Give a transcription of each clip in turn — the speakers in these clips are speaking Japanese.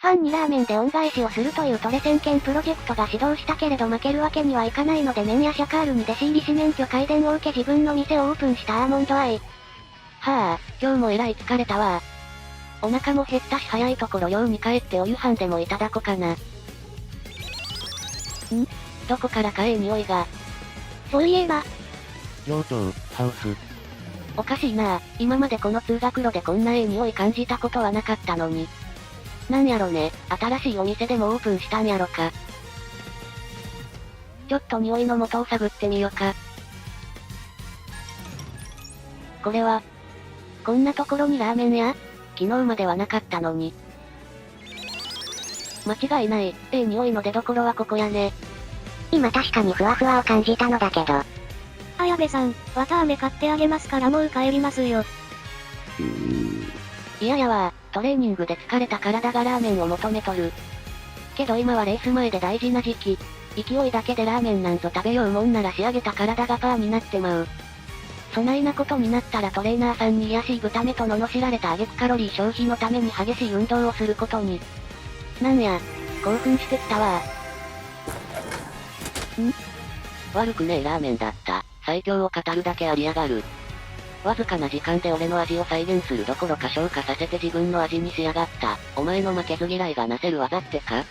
ファンにラーメンで恩返しをするというトレセン県プロジェクトが始動したけれど負けるわけにはいかないので麺屋シャカールに弟子入りし免許改伝を受け自分の店をオープンしたアーモンドアイ。はあ、今日もえらい疲れたわ。お腹も減ったし早いところ寮に帰ってお夕飯でもいただこかな。どこからか匂いが。そういえば。寮長、ハウス。おかしいなぁ。今までこの通学路でこんな匂い感じたことはなかったのに。なんやろね、新しいお店でもオープンしたんやろか。ちょっと匂いの元を探ってみよか。これは、こんなところにラーメン屋？昨日まではなかったのに。間違いない、匂いの出所はここやね。今確かにふわふわを感じたのだけど。綾部さん、綿飴買ってあげますからもう帰りますよ。いややわ、トレーニングで疲れた体がラーメンを求めとる。けど今はレース前で大事な時期。勢いだけでラーメンなんぞ食べようもんなら仕上げた体がパーになってまう。そないなことになったらトレーナーさんに癒やしい豚目と罵られた挙句カロリー消費のために激しい運動をすることに。なんや、興奮してきたわ。悪くねえラーメンだった。最強を語るだけありやがる。わずかな時間で俺の味を再現するどころか昇華させて自分の味にしやがった。お前の負けず嫌いがなせる技ってか？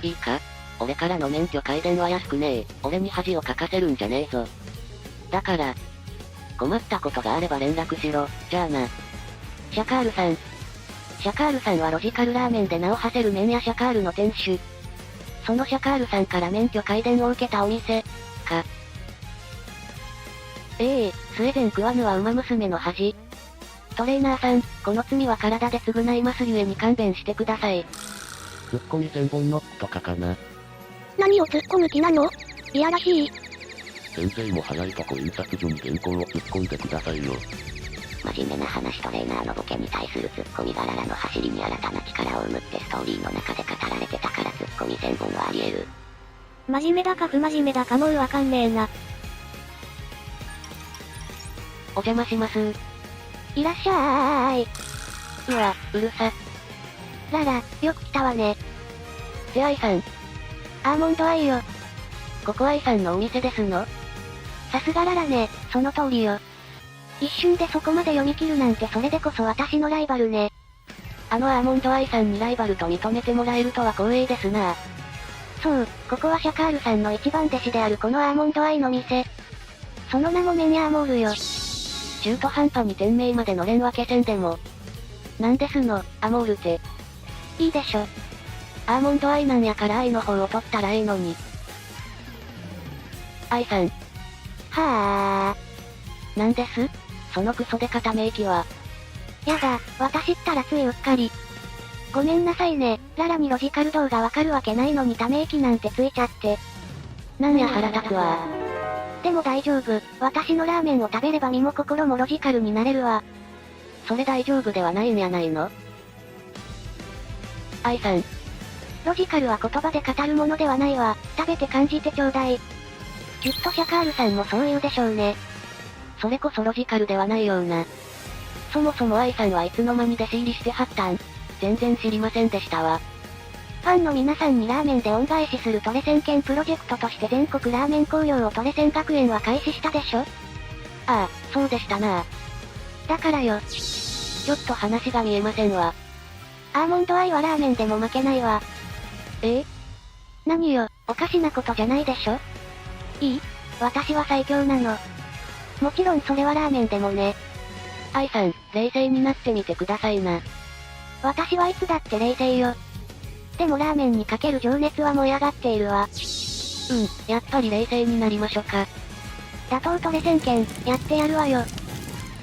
いいか？俺からの免許改伝は安くねえ。俺に恥をかかせるんじゃねえぞ。だから、困ったことがあれば連絡しろ。じゃあな。シャカールさん。シャカールさんはロジカルラーメンで名を馳せる麺屋シャカールの店主。そのシャカールさんから免許改伝を受けたお店、か。スウェーデン食わぬは馬娘の恥。トレーナーさん、この罪は体で償いますゆえに勘弁してください。ツッコミ1000本の、とかかな。何を突っ込む気なの？いやらしい。先生も早いとこ印刷所に原稿を突っ込んでくださいよ。真面目な話トレーナーのボケに対するツッコミがララの走りに新たな力を生むってストーリーの中で語られてたからツッコミ1000本はあり得る。真面目だか不真面目だかもうわかんねえな。お邪魔します。いらっしゃーい。うわ、うるさ。ララ、よく来たわね。せ愛さん。アーモンドアイよ。ここ愛さんのお店ですの？さすがララね、その通りよ。一瞬でそこまで読み切るなんてそれでこそ私のライバルね。アーモンドアイさんにライバルと認めてもらえるとは光栄ですな。そう、ここはシャカールさんの一番弟子であるこのアーモンドアイの店。その名もメニャーモールよ。中途半端に店名までのれん分けせんでも。なんですの、アモールって。いいでしょ。アーモンドアイなんやから愛の方を取ったらええのに。愛さん。はぁ。なんです？そのクソでかため息は。やだ、私ったらついうっかり。ごめんなさいね、ララにロジカル動画わかるわけないのにため息なんてついちゃって。なんや腹立つわ。でも大丈夫、私のラーメンを食べれば身も心もロジカルになれるわ。それ大丈夫ではないんやないの？愛さん。ロジカルは言葉で語るものではないわ、食べて感じてちょうだい。きっとシャカールさんもそう言うでしょうね。それこそロジカルではないような。そもそも愛さんはいつの間に弟子入りしてはったん？全然知りませんでしたわ。ファンの皆さんにラーメンで恩返しするトレセン県プロジェクトとして全国ラーメン工業をトレセン学園は開始したでしょ？ああ、そうでしたな。だからよ。ちょっと話が見えませんわ。アーモンドアイはラーメンでも負けないわ。何よ、おかしなことじゃないでしょ？いい？私は最強なの。もちろんそれはラーメンでもね。愛さん、冷静になってみてくださいな。私はいつだって冷静よ。でもラーメンにかける情熱は燃え上がっているわ。やっぱり冷静になりましょか。打倒トレセン県、やってやるわよ。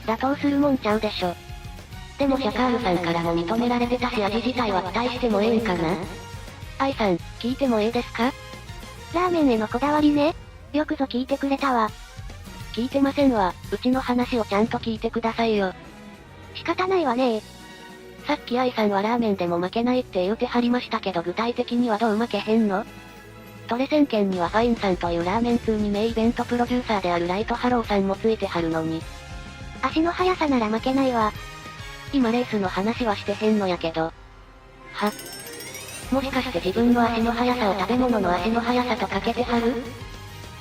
打倒するもんちゃうでしょ。でもシャカールさんからも認められてたし味自体は期待してもええんかな？愛さん、聞いてもええですか？ラーメンへのこだわりね。よくぞ聞いてくれたわ。聞いてませんわ。うちの話をちゃんと聞いてくださいよ。仕方ないわね。さっき愛さんはラーメンでも負けないって言うてはりましたけど具体的にはどう負けへんの？トレセン県にはファインさんというラーメン通に名イベントプロデューサーであるライトハローさんもついてはるのに。足の速さなら負けないわ。今レースの話はしてへんのやけど。もしかして自分の足の速さを食べ物の足の速さとかけてはる？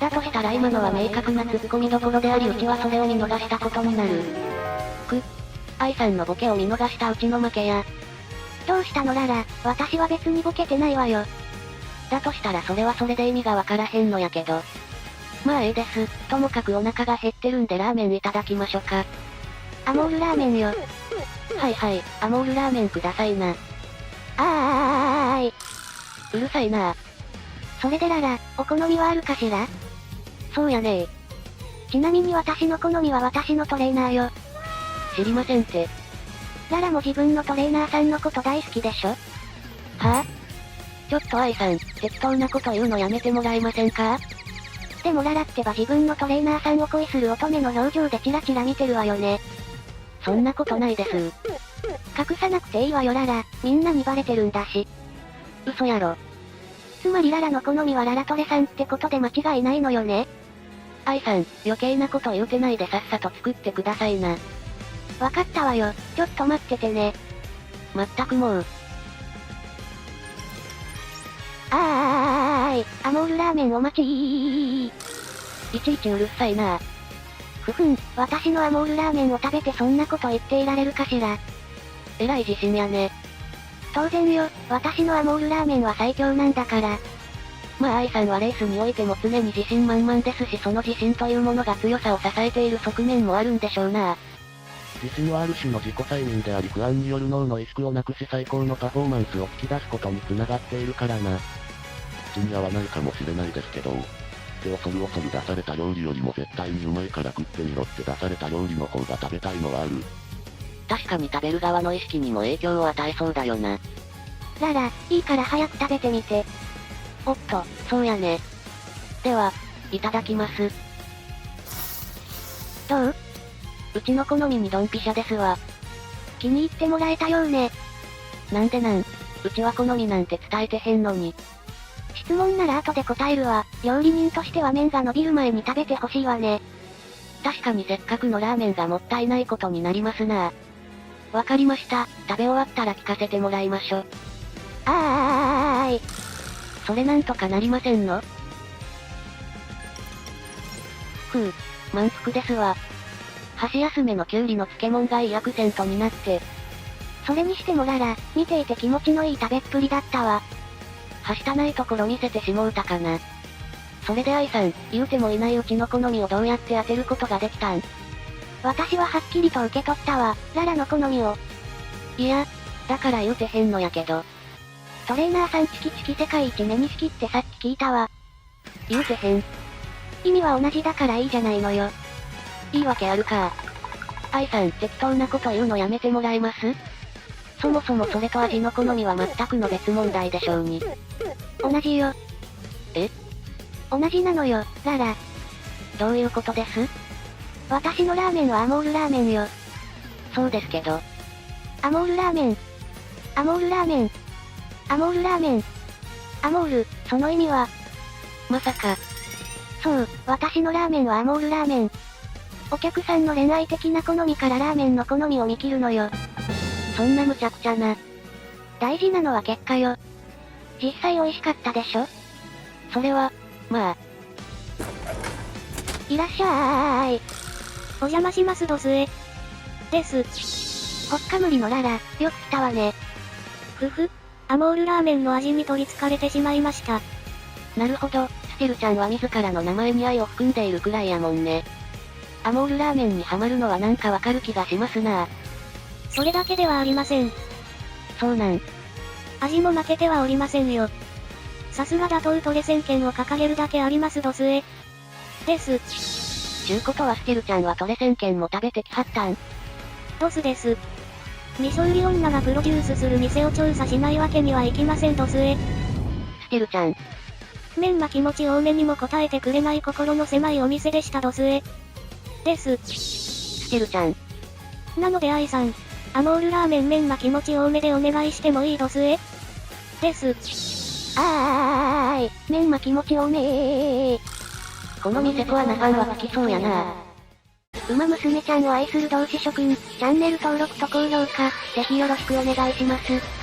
だとしたら今のは明確な突っ込みどころでありうちはそれを見逃したことになる。愛さんのボケを見逃したうちの負けや。どうしたのララ、私は別にボケてないわよ。だとしたらそれはそれで意味がわからへんのやけど。まあええです。ともかくお腹が減ってるんでラーメンいただきましょか。アモールラーメンよ。はいはい、アモールラーメンくださいな。うるさいな。それでララ、お好みはあるかしら？そうやねちなみに私の好みは私のトレーナーよ。知りませんて。ララも自分のトレーナーさんのこと大好きでしょ？はぁ、ちょっと愛さん、適当なこと言うのやめてもらえませんか？でもララってば自分のトレーナーさんを恋する乙女の表情でチラチラ見てるわよね。そんなことないです。隠さなくていいわよララ、みんなにバレてるんだし。嘘やろ。つまりララの好みはララトレさんってことで間違いないのよね？愛さん、余計なこと言うてないでさっさと作ってくださいな。わかったわよ、ちょっと待っててね。まったくもう。アモールラーメンお待ちいちいちうるさいな。私のアモールラーメンを食べてそんなこと言っていられるかしら？えらい自信やね。当然よ、私のアモールラーメンは最強なんだから。まあ愛さんはレースにおいても常に自信満々ですしその自信というものが強さを支えている側面もあるんでしょうな。自信はある種の自己催眠であり不安による脳の萎縮をなくし最高のパフォーマンスを引き出すことに繋がっているからな。口に合わないかもしれないですけど、恐る恐る出された料理よりも絶対にうまいから食ってみろって出された料理の方が食べたいのはある。確かに食べる側の意識にも影響を与えそうだよな。ララ、いいから早く食べてみて。おっと、そうやね。では、いただきます。どう？うちの好みにドンピシャですわ。気に入ってもらえたようね。なんでなん？うちは好みなんて伝えてへんのに。質問なら後で答えるわ。料理人としては麺が伸びる前に食べてほしいわね。確かにせっかくのラーメンがもったいないことになりますな。わかりました。食べ終わったら聞かせてもらいましょ。それなんとかなりませんの？満腹ですわ。箸休めのキュウリの漬物がいいアクセントになって。それにしてもララ、見ていて気持ちのいい食べっぷりだったわ。はしたないところ見せてしもうたかな。それで愛さん、言うてもいないうちの好みをどうやって当てることができたん？私ははっきりと受け取ったわ、ララの好みを。いや、だから言うてへんのやけど。トレーナーさんチキチキ世界一目に好きってさっき聞いたわ。言うてへん。意味は同じだからいいじゃないのよ。いいわけあるか。愛さん適当なこと言うのやめてもらえます？そもそもそれと味の好みは全くの別問題でしょうに。同じよ。え？同じなのよ、ララ。どういうことです？私のラーメンはアモールラーメンよ。そうですけど。アモールラーメン。アモールラーメン。アモールラーメン。アモール、その意味は。まさか。そう、私のラーメンはアモールラーメン。お客さんの恋愛的な好みからラーメンの好みを見切るのよ。そんな無茶苦茶な。大事なのは結果よ。実際美味しかったでしょ？それは、まあ。いらっしゃーい。お邪魔しますドスエ。です。ほっかむりのララ、よく来たわね。アモールラーメンの味に取り憑かれてしまいました。なるほど、ステルちゃんは自らの名前に愛を含んでいるくらいやもんね。アモールラーメンにハマるのはなんかわかる気がしますな。それだけではありません。そうなん。味も負けてはおりませんよ。さすが打倒トレ宣言を掲げるだけありますドスエ。です。ちゅうことはステルちゃんはトレ宣言も食べてきはったん？ドスです。味噌売り女がプロデュースする店を調査しないわけにはいきませんドスエ。ステルちゃん。メンマ気持ち多めにも答えてくれない心の狭いお店でしたドスエ。です。ステルちゃん。なので愛さん、アモールラーメンメンマ気持ち多めでお願いしてもいいドスエ。です。メンマ気持ち多めー。この店とはなファンは好きそうやな。ウマ娘ちゃんを愛する同志諸君、チャンネル登録と高評価、ぜひよろしくお願いします。